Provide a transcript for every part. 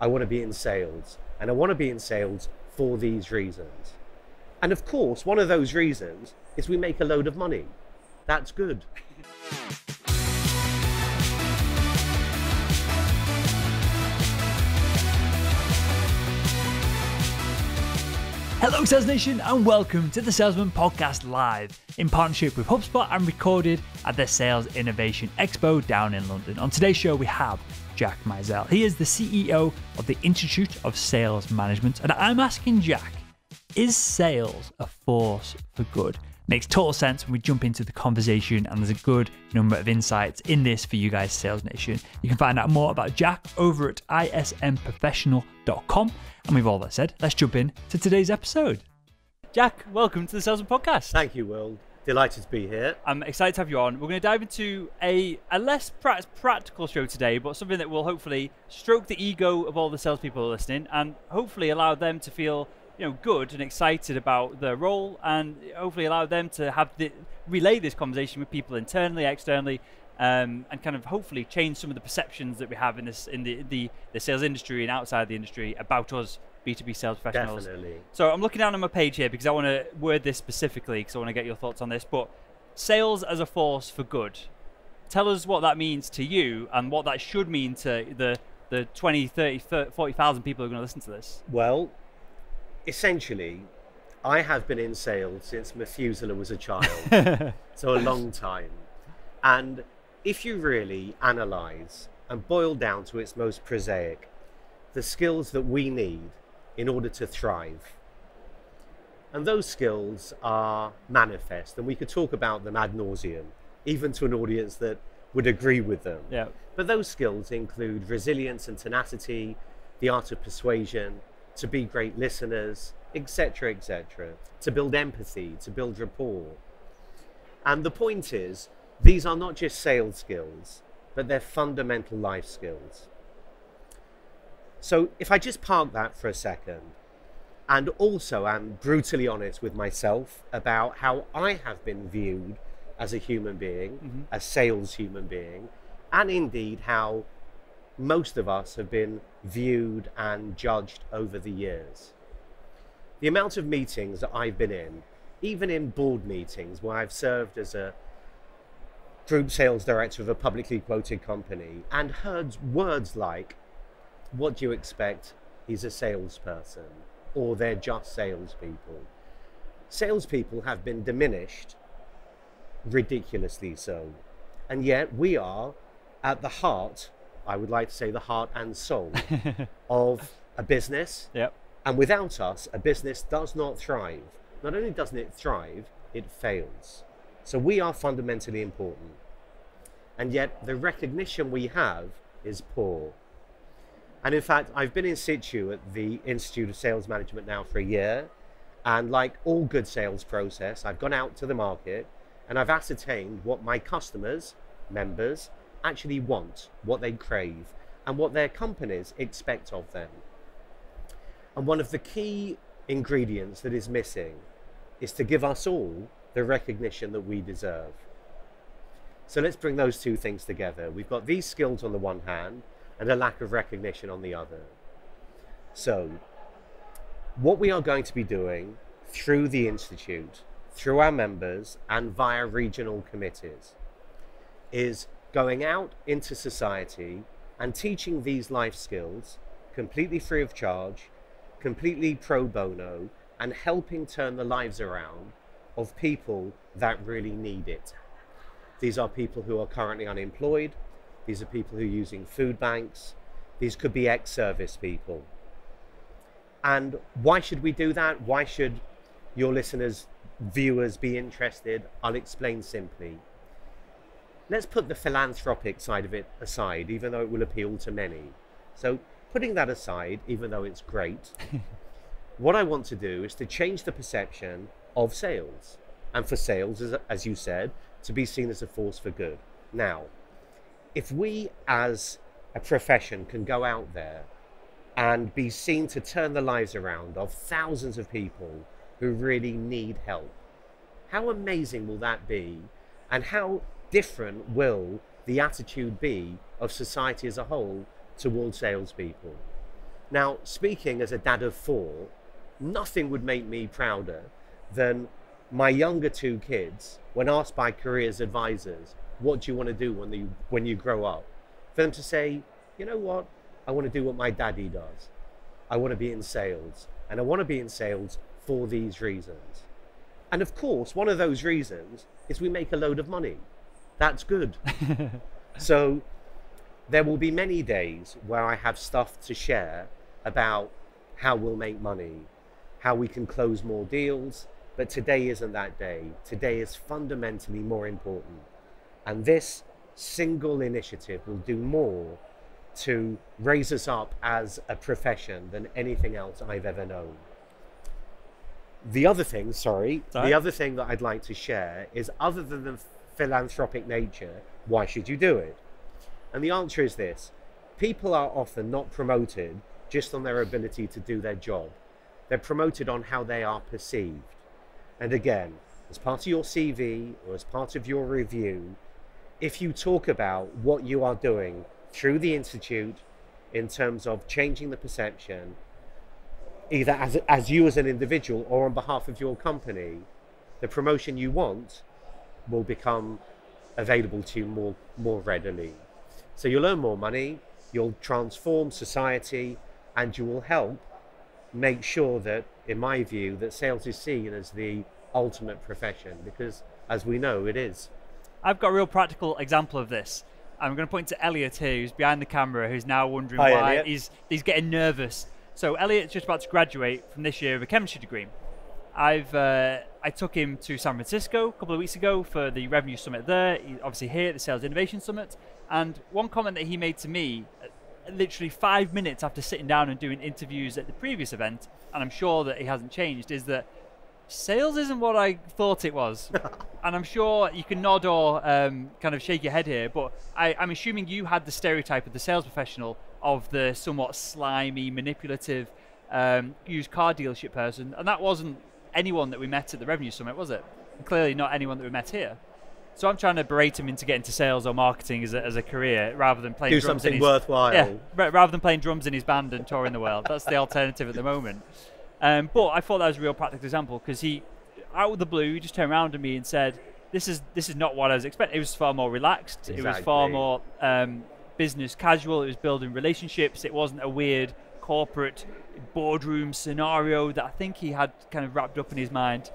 I want to be in sales. And I want to be in sales for these reasons. And of course, one of those reasons is we make a load of money. That's good. Hello Sales Nation and welcome to the Salesman Podcast live in partnership with HubSpot and recorded at the Sales Innovation Expo down in London. On today's show we have Jack Mizel. He is the CEO of the Institute of Sales Management, and I'm asking Jack, is sales a force for good? Makes total sense when we jump into the conversation, and there's a good number of insights in this for you guys, Sales Nation. You can find out more about Jack over at ismprofessional.com. And with all that said, let's jump in to today's episode. Jack, welcome to the Salesman Podcast. Thank you, Will. Delighted to be here. I'm excited to have you on. We're going to dive into a less practical show today, but something that will hopefully stroke the ego of all the salespeople listening and hopefully allow them to feel good and excited about their role, and hopefully allow them to relay this conversation with people internally, externally, and kind of hopefully change some of the perceptions that we have in the sales industry and outside the industry about us B2B sales professionals. Definitely. So I'm looking down on my page here because I want to word this specifically because I want to get your thoughts on this. But sales as a force for good. Tell us what that means to you and what that should mean to the 20, 30, 40,000 people who are going to listen to this. Well, essentially, I have been in sales since Methuselah was a child, so a long time. And if you really analyze and boil down to its most prosaic, the skills that we need in order to thrive, and those skills are manifest, and we could talk about them ad nauseum, even to an audience that would agree with them. Yeah. But those skills include resilience and tenacity, the art of persuasion, to be great listeners, etc., etc., to build empathy, to build rapport. And the point is, these are not just sales skills, but they're fundamental life skills. So if I just park that for a second, and also am brutally honest with myself about how I have been viewed as a human being, a sales human being, and indeed how most of us have been viewed and judged over the years. The amount of meetings that I've been in, even in board meetings where I've served as a group sales director of a publicly quoted company and heard words like, what do you expect? He's a salesperson, or they're just salespeople. Salespeople have been diminished, ridiculously so. And yet we are at the heart, I would like to say the heart and soul of a business. Yep. And without us, a business does not thrive. Not only doesn't it thrive, it fails. So we are fundamentally important. And yet the recognition we have is poor. And in fact, I've been in situ at the Institute of Sales Management now for a year. And like all good sales process, I've gone out to the market and I've ascertained what my customers, members, actually want, what they crave, and what their companies expect of them. And one of the key ingredients that is missing is to give us all the recognition that we deserve. So let's bring those two things together. We've got these skills on the one hand and a lack of recognition on the other. So what we are going to be doing through the Institute, through our members and via regional committees, is going out into society and teaching these life skills completely free of charge, completely pro bono, and helping turn the lives around of people that really need it. These are people who are currently unemployed. These are people who are using food banks. These could be ex-service people. And why should we do that? Why should your listeners, viewers be interested? I'll explain simply. Let's put the philanthropic side of it aside, even though it will appeal to many. So putting that aside, even though it's great, what I want to do is to change the perception of sales. And for sales, as you said, to be seen as a force for good. Now, if we as a profession can go out there and be seen to turn the lives around of thousands of people who really need help, how amazing will that be? And how different will the attitude be of society as a whole towards salespeople? Now, speaking as a dad of 4, nothing would make me prouder than my younger 2 kids, when asked by careers advisors, what do you want to do when you grow up? For them to say, you know what, I want to do what my daddy does. I want to be in sales, and I want to be in sales for these reasons. And of course, one of those reasons is we make a load of money. That's good. So there will be many days where I have stuff to share about how we'll make money, how we can close more deals, but today isn't that day. Today is fundamentally more important. And this single initiative will do more to raise us up as a profession than anything else I've ever known. The other thing that I'd like to share is, other than the philanthropic nature, why should you do it? And the answer is this: people are often not promoted just on their ability to do their job. They're promoted on how they are perceived. And again, as part of your CV or as part of your review, if you talk about what you are doing through the Institute in terms of changing the perception, either as you as an individual or on behalf of your company, the promotion you want will become available to you more readily. So you'll earn more money, you'll transform society, and you will help make sure that, in my view, that sales is seen as the ultimate profession, because as we know, it is. I've got a real practical example of this. I'm going to point to Elliot here, who's behind the camera, who's now wondering Hi, why Elliot. he's getting nervous. So Elliot's just about to graduate from this year with a chemistry degree. I took him to San Francisco a couple of weeks ago for the Revenue Summit there. He's obviously here at the Sales Innovation Summit. And one comment that he made to me, literally 5 minutes after sitting down and doing interviews at the previous event, and I'm sure that he hasn't changed, is that sales isn't what I thought it was. And I'm sure you can nod or kind of shake your head here, but I'm assuming you had the stereotype of the sales professional of the somewhat slimy, manipulative used car dealership person, and that wasn't anyone that we met at the Revenue Summit, was it? And clearly not anyone that we met here. So I'm trying to berate him into getting to sales or marketing as a career, rather than playing Do drums something in his, worthwhile. Yeah, rather than playing drums in his band and touring the world. That's the alternative at the moment. But I thought that was a real practical example, because he, out of the blue, he just turned around to me and said, "This is not what I was expecting." It was far more relaxed. Exactly. It was far more business casual. It was building relationships. It wasn't a weird corporate boardroom scenario that I think he had kind of wrapped up in his mind.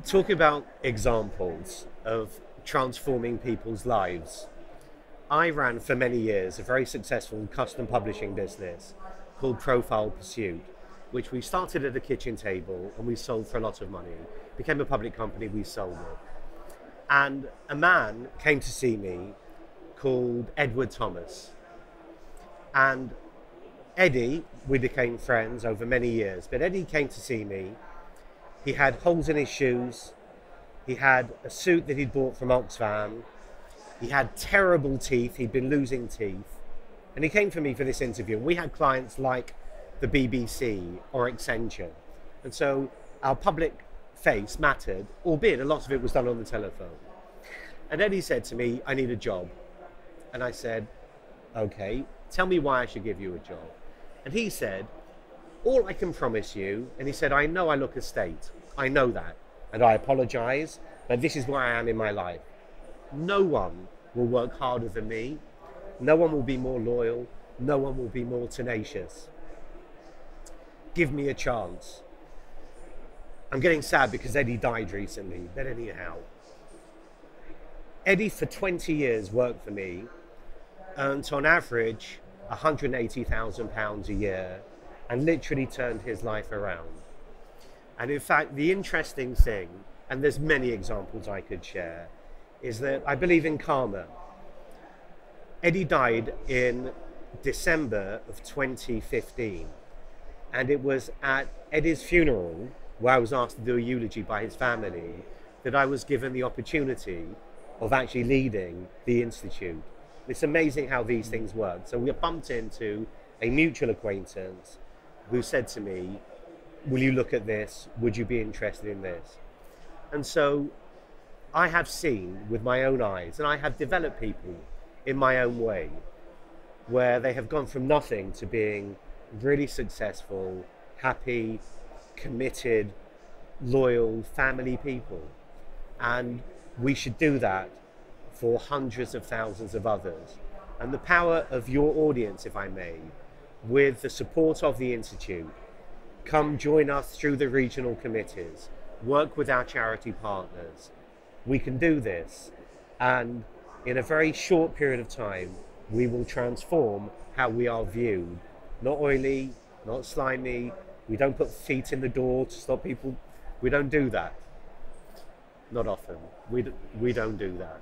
Talking about examples of transforming people's lives, I ran for many years a very successful custom publishing business called Profile Pursuit, which we started at a kitchen table and we sold for a lot of money. Became a public company, we sold it. And a man came to see me called Edward Thomas. And Eddie, we became friends over many years, but Eddie came to see me. He had holes in his shoes. He had a suit that he'd bought from Oxfam. He had terrible teeth. He'd been losing teeth. And he came for me for this interview. We had clients like the BBC or Accenture. And so our public face mattered, albeit a lot of it was done on the telephone. And Eddie said to me, "I need a job." And I said, "Okay, tell me why I should give you a job." And he said, "All I can promise you," and he said, "I know I look a state. I know that. And I apologize, but this is where I am in my life. No one will work harder than me. No one will be more loyal. No one will be more tenacious. Give me a chance." I'm getting sad because Eddie died recently, but anyhow. Eddie, for 20 years, worked for me, earned on average £180,000 a year, and literally turned his life around. And in fact, the interesting thing, and there's many examples I could share, is that I believe in karma. Eddie died in December of 2015. And it was at Eddie's funeral, where I was asked to do a eulogy by his family, that I was given the opportunity of actually leading the Institute. It's amazing how these things work. So we bumped into a mutual acquaintance who said to me, "Will you look at this? Would you be interested in this?" And so I have seen with my own eyes, and I have developed people in my own way, where they have gone from nothing to being really successful, happy, committed, loyal family people. And we should do that for hundreds of thousands of others. And the power of your audience, if I may, with the support of the Institute, come join us through the regional committees, work with our charity partners. We can do this, and in a very short period of time, we will transform how we are viewed. Not oily, not slimy. We don't put feet in the door to stop people. We don't do that. Not often. We don't do that.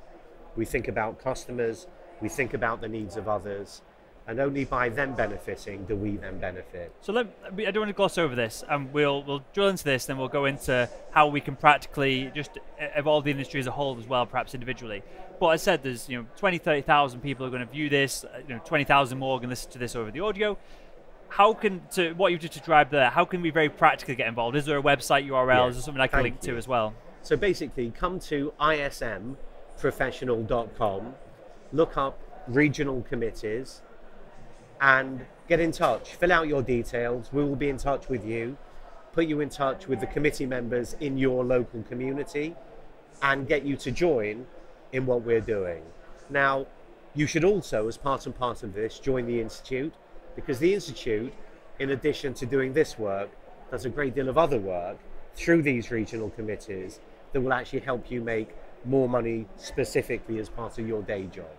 We think about customers, we think about the needs of others, and only by them benefiting do we then benefit. So I don't want to gloss over this, and we'll drill into this, then we'll go into how we can practically just evolve the industry as a whole as well, perhaps individually. But as I said, there's 20, 30,000 people are going to view this, 20,000 more are going to listen to this over the audio. How can, to what you did to drive there, how can we very practically get involved? Is there a website URL? Is there something I can link to as well? So basically, come to ismprofessional.com, look up regional committees, and get in touch. Fill out your details. We will be in touch with you, put you in touch with the committee members in your local community, and get you to join in what we're doing. Now, you should also, as part and parcel of this, join the Institute, because the Institute, in addition to doing this work, does a great deal of other work through these regional committees that will actually help you make more money specifically as part of your day job.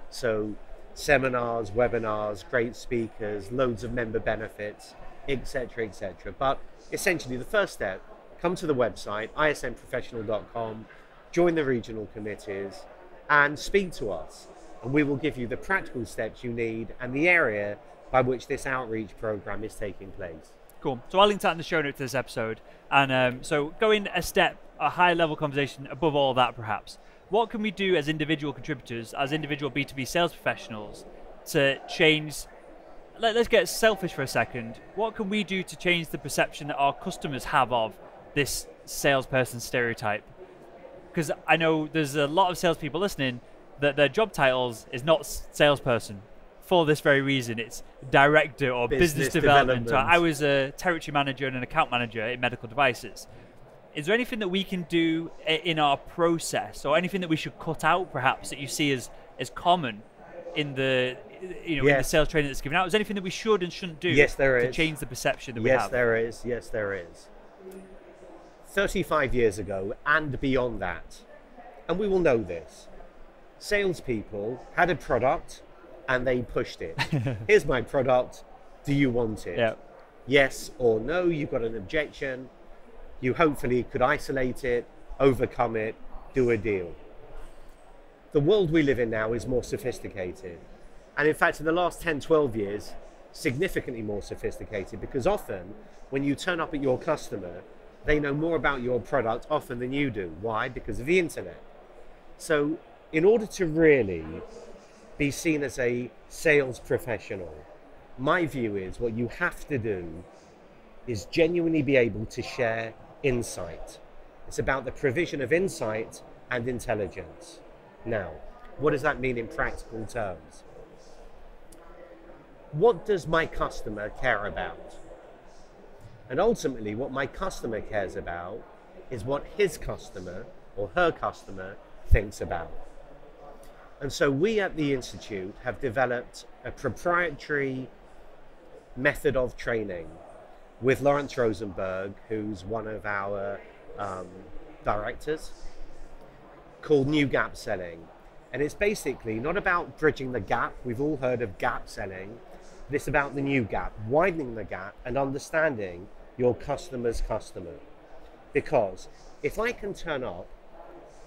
So seminars, webinars, great speakers, loads of member benefits, etc., etc. But essentially the first step, come to the website, ismprofessional.com, join the regional committees and speak to us. And we will give you the practical steps you need and the area by which this outreach program is taking place. Cool. So I'll link that in the show notes to this episode. And so going a high level conversation above all that perhaps. What can we do as individual contributors, as individual B2B sales professionals to change, let's get selfish for a second. What can we do to change the perception that our customers have of this salesperson stereotype? Because I know there's a lot of salespeople listening that their job titles is not salesperson for this very reason. It's director or business development. So I was a territory manager and an account manager in medical devices. Is there anything that we can do in our process, or anything that we should cut out, perhaps, that you see as common in the in the sales training that's given out? Is there anything that we should and shouldn't do to change the perception that we have? Yes, there is. 35 years ago and beyond that, and we will know this, salespeople had a product and they pushed it. Here's my product. Do you want it? Yeah. Yes or no. You've got an objection. You hopefully could isolate it, overcome it, do a deal. The world we live in now is more sophisticated. And in fact, in the last 10, 12 years, significantly more sophisticated, because often when you turn up at your customer, they know more about your product often than you do. Why? Because of the internet. So in order to really be seen as a sales professional, my view is what you have to do is genuinely be able to share insight. It's about the provision of insight and intelligence. Now, what does that mean in practical terms? What does my customer care about? And ultimately, what my customer cares about is what his customer or her customer thinks about. And so we at the Institute have developed a proprietary method of training with Lawrence Rosenberg, who's one of our directors, called New Gap Selling. And it's basically not about bridging the gap. We've all heard of gap selling. It's about the new gap, widening the gap and understanding your customer's customer. Because if I can turn up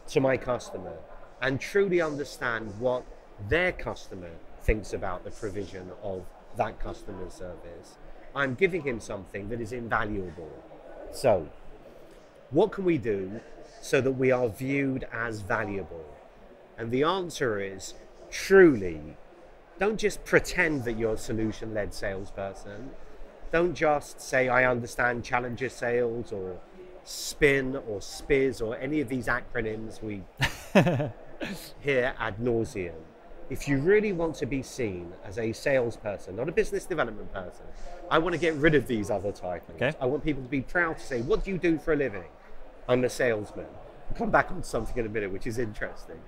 to my customer and truly understand what their customer thinks about the provision of that customer service, I'm giving him something that is invaluable. So, what can we do so that we are viewed as valuable? And the answer is, truly, don't just pretend that you're a solution-led salesperson. Don't just say, I understand challenger sales or SPIN or SPIZ or any of these acronyms we hear ad nauseum. if you really want to be seen as a salesperson, not a business development person, I want to get rid of these other titles. Okay. I want people to be proud to say, what do you do for a living? I'm a salesman. I'll come back on something in a minute, which is interesting.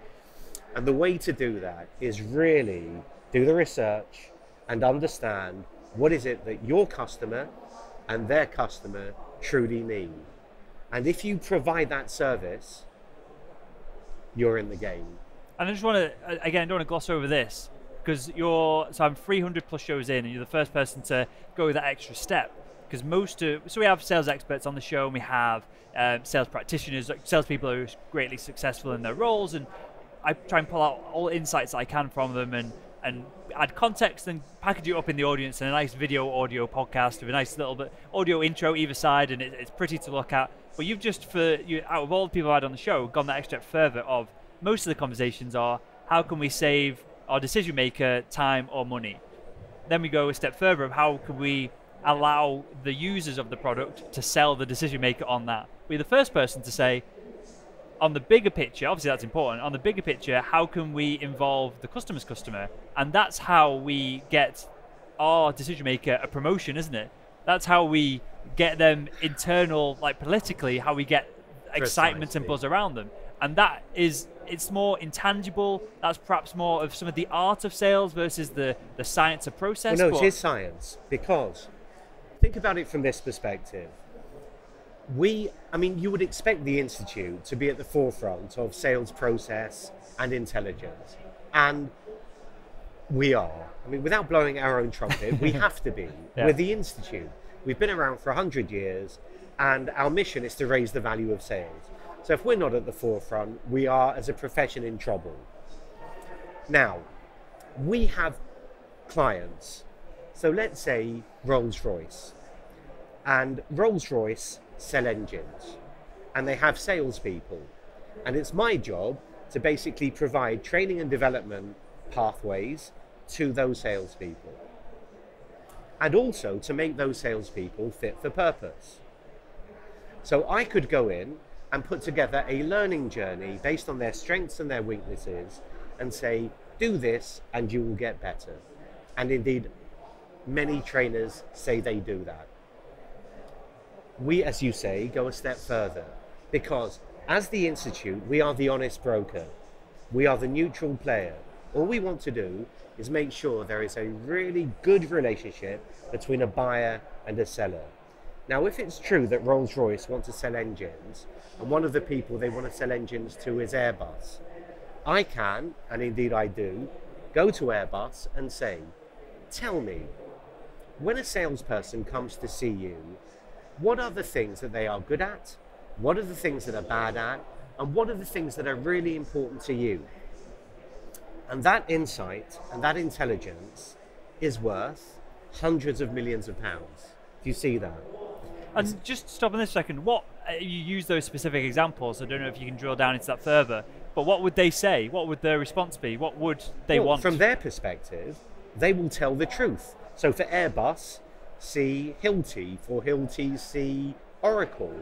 And the way to do that is really do the research and understand what is it that your customer and their customer truly need. And if you provide that service, you're in the game. And I just want to, again, I don't want to gloss over this, because so I'm 300 plus shows in, and you're the first person to go that extra step. Because so we have sales experts on the show, and we have sales practitioners, like salespeople who are greatly successful in their roles, and I try and pull out all insights that I can from them and add context and package it up in the audience in a nice video audio podcast with a nice little bit audio intro either side, and it's pretty to look at. But you've just, out of all the people I've had on the show, gone that extra step further of most of the conversations are, how can we save our decision maker time or money? Then we go a step further of how can we allow the users of the product to sell the decision maker on that. We're the first person to say, on the bigger picture, obviously that's important, on the bigger picture, how can we involve the customer's customer? And that's how we get our decision maker a promotion, isn't it? That's how we get them internal, like politically, how we get excitement and buzz around them. And that is, it's more intangible. That's perhaps more of some of the art of sales versus the science of process. Well, no, it is science, because think about it from this perspective. You would expect the Institute to be at the forefront of sales process and intelligence. And we are. Without blowing our own trumpet, we have to be. Yeah. We're the Institute. We've been around for 100 years, and our mission is to raise the value of sales. So if we're not at the forefront, we are, as a profession, in trouble. Now, we have clients. So let's say Rolls-Royce. And Rolls-Royce sell engines, and they have salespeople. And it's my job to basically provide training and development pathways to those salespeople. And also to make those salespeople fit for purpose. So I could go in and put together a learning journey based on their strengths and their weaknesses and say, do this and you will get better. And indeed, many trainers say they do that. We, as you say, go a step further, because as the Institute, we are the honest broker. We are the neutral player. All we want to do is make sure there is a really good relationship between a buyer and a seller. Now, if it's true that Rolls-Royce want to sell engines, and one of the people they want to sell engines to is Airbus, I can, and indeed I do, go to Airbus and say, tell me, when a salesperson comes to see you, what are the things that they are good at? What are the things that are bad at? And what are the things that are really important to you? And that insight and that intelligence is worth hundreds of millions of pounds. Do you see that? And just stop on this second. What you use those specific examples. I don't know if you can drill down into that further. But what would they say? What would their response be? What would they want? From their perspective, they will tell the truth. So for Airbus, see Hilti. For Hilti, see Oracle.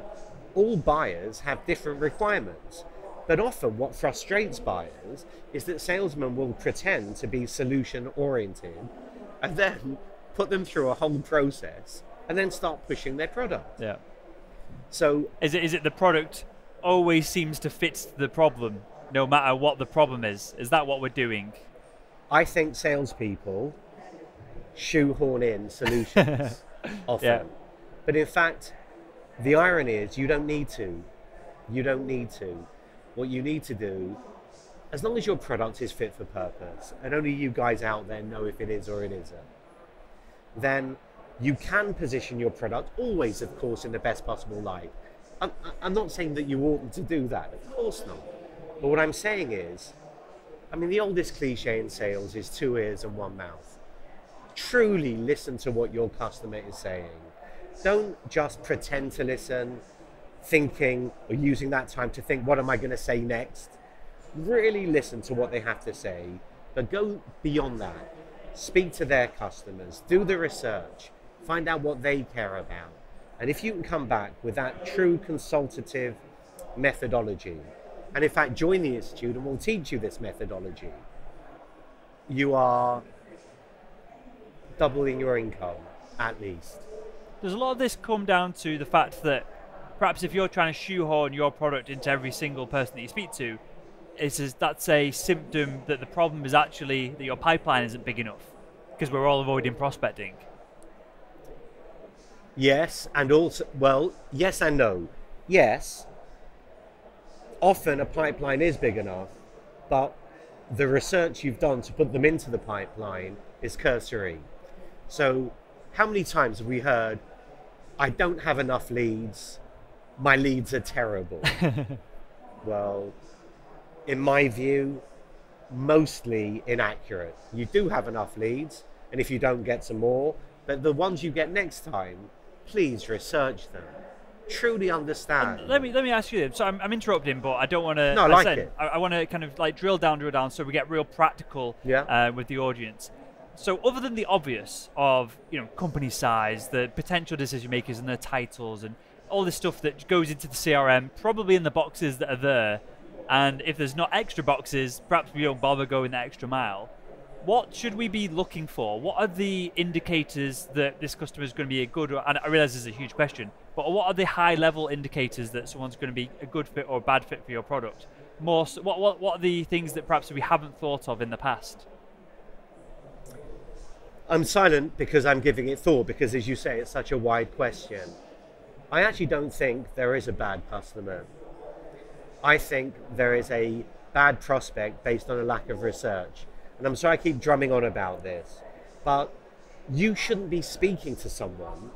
All buyers have different requirements. But often what frustrates buyers is that salesmen will pretend to be solution oriented and then put them through a whole process and then start pushing their product. Yeah. So is it the product always seems to fit the problem, no matter what the problem is? Is that what we're doing? I think salespeople shoehorn in solutions often. Yeah. But in fact, the irony is you don't need to. You don't need to. What you need to do, as long as your product is fit for purpose, and only you guys out there know if it is or it isn't, then you can position your product always, of course, in the best possible light. I'm not saying that you oughtn't to do that, of course not. But what I'm saying is, the oldest cliche in sales is 2 ears and 1 mouth. Truly listen to what your customer is saying. Don't just pretend to listen, thinking or using that time to think, what am I going to say next? Really listen to what they have to say, but go beyond that. Speak to their customers, do the research, find out what they care about. And if you can come back with that true consultative methodology, and in fact join the Institute and we'll teach you this methodology, you are doubling your income, at least. Does a lot of this come down to the fact that perhaps if you're trying to shoehorn your product into every single person that you speak to, that's a symptom that the problem is actually that your pipeline isn't big enough because we're all avoiding prospecting? Yes, and also, well, yes and no. Yes, often a pipeline is big enough, but the research you've done to put them into the pipeline is cursory. So how many times have we heard, I don't have enough leads, my leads are terrible? Well, in my view, mostly inaccurate. You do have enough leads, and if you don't, get some more, but the ones you get next time, please research them. Truly understand. Let me ask you this. So I'm interrupting, but I don't want to. No, I like it. I want to kind of like drill down, so we get real practical with the audience. So other than the obvious of company size, the potential decision makers and their titles, and all this stuff that goes into the CRM, probably in the boxes that are there, and if there's not extra boxes, perhaps we don't bother going the extra mile. What should we be looking for? What are the indicators that this customer is going to be a good, and I realize this is a huge question, but what are the high-level indicators that someone's going to be a good fit or a bad fit for your product? More, what are the things that perhaps we haven't thought of in the past? I'm silent because I'm giving it thought, because as you say, it's such a wide question. I actually don't think there is a bad customer. I think there is a bad prospect based on a lack of research. And I'm sorry I keep drumming on about this, but you shouldn't be speaking to someone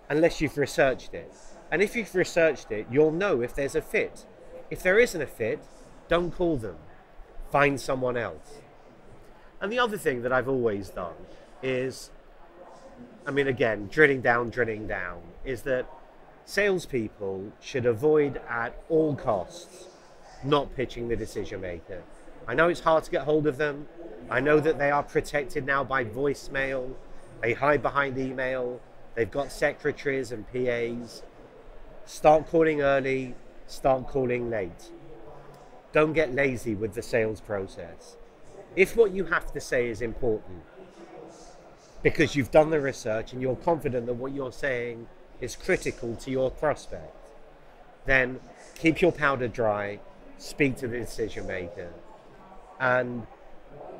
unless you've researched it. And if you've researched it, you'll know if there's a fit. If there isn't a fit, don't call them. Find someone else. And the other thing that I've always done is, again, drilling down, is that salespeople should avoid at all costs not pitching the decision maker. I know it's hard to get hold of them. I know that they are protected now by voicemail. They hide behind email. They've got secretaries and PAs. Start calling early, start calling late. Don't get lazy with the sales process. If what you have to say is important, because you've done the research and you're confident that what you're saying is critical to your prospect, then keep your powder dry, speak to the decision maker. And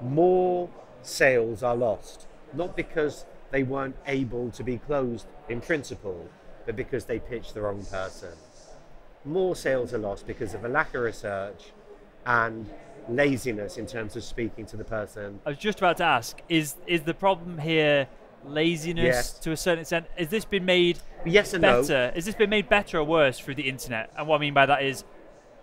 more sales are lost, not because they weren't able to be closed in principle, but because they pitched the wrong person. More sales are lost because of a lack of research and laziness in terms of speaking to the person. I was just about to ask, is the problem here laziness to a certain extent? Has this been made yes and better? No. Has this been made better or worse through the internet? And what I mean by that is,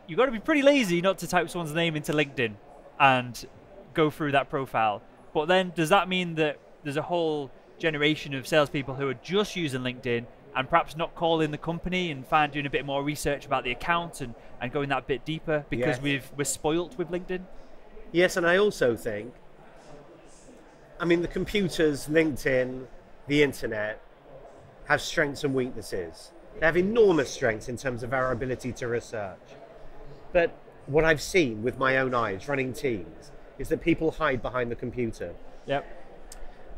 you've got to be pretty lazy not to type someone's name into LinkedIn and go through that profile. But then does that mean that there's a whole generation of salespeople who are just using LinkedIn and perhaps not calling the company and doing a bit more research about the account and going that bit deeper because we're spoilt with LinkedIn? Yes, and I also think, the computers, LinkedIn, the internet have strengths and weaknesses. They have enormous strengths in terms of our ability to research. But what I've seen with my own eyes running teams is that people hide behind the computer. Yep.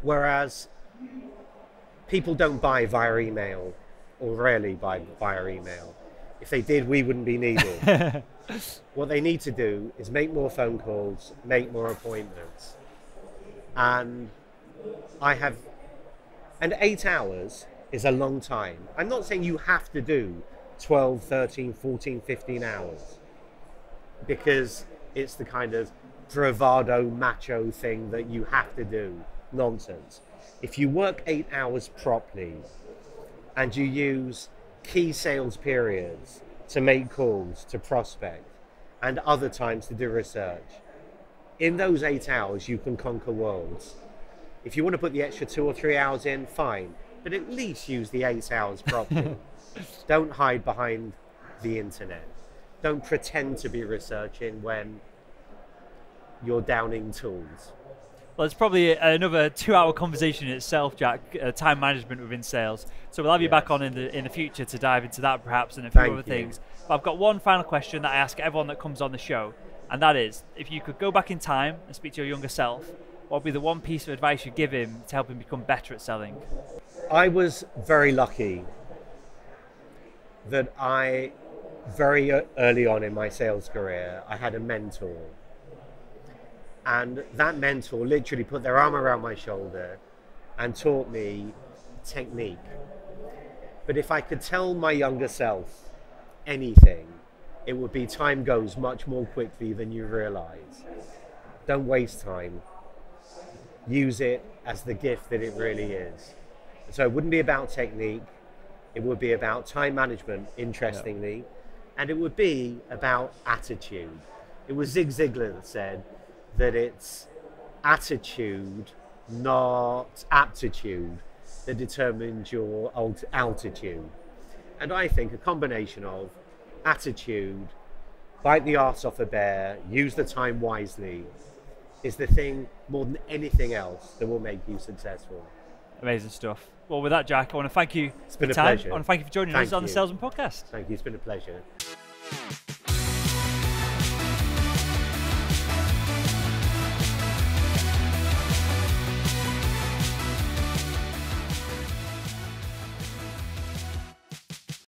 Whereas people don't buy via email, or rarely buy via email. If they did, we wouldn't be needed. What they need to do is make more phone calls, make more appointments. And 8 hours is a long time. I'm not saying you have to do 12, 13, 14, 15 hours, because it's the kind of bravado macho thing that you have to do. Nonsense. If you work 8 hours properly and you use key sales periods to make calls to prospect and other times to do research, in those 8 hours you can conquer worlds. If you want to put the extra 2 or 3 hours in, fine, but at least use the 8 hours properly. Don't hide behind the internet. Don't pretend to be researching when you're downing tools. Well, it's probably another 2-hour conversation in itself, Jack, time management within sales. So we'll have you back on in the future to dive into that perhaps and a few other things. But I've got one final question that I ask everyone that comes on the show, and that is, if you could go back in time and speak to your younger self, what would be the one piece of advice you'd give him to help him become better at selling? I was very lucky that very early on in my sales career, I had a mentor. And that mentor literally put their arm around my shoulder and taught me technique. But if I could tell my younger self anything, it would be time goes much more quickly than you realize. Don't waste time. Use it as the gift that it really is. So it wouldn't be about technique. It would be about time management, interestingly. And it would be about attitude. It was Zig Ziglar that said that it's attitude, not aptitude, that determines your altitude. And I think a combination of attitude, bite the arse off a bear, use the time wisely, is the thing more than anything else that will make you successful. Amazing stuff. Well, with that, Jack, I want to thank you for your time. Pleasure. I want to thank you for joining us on the Salesman Podcast. Thank you. It's been a pleasure.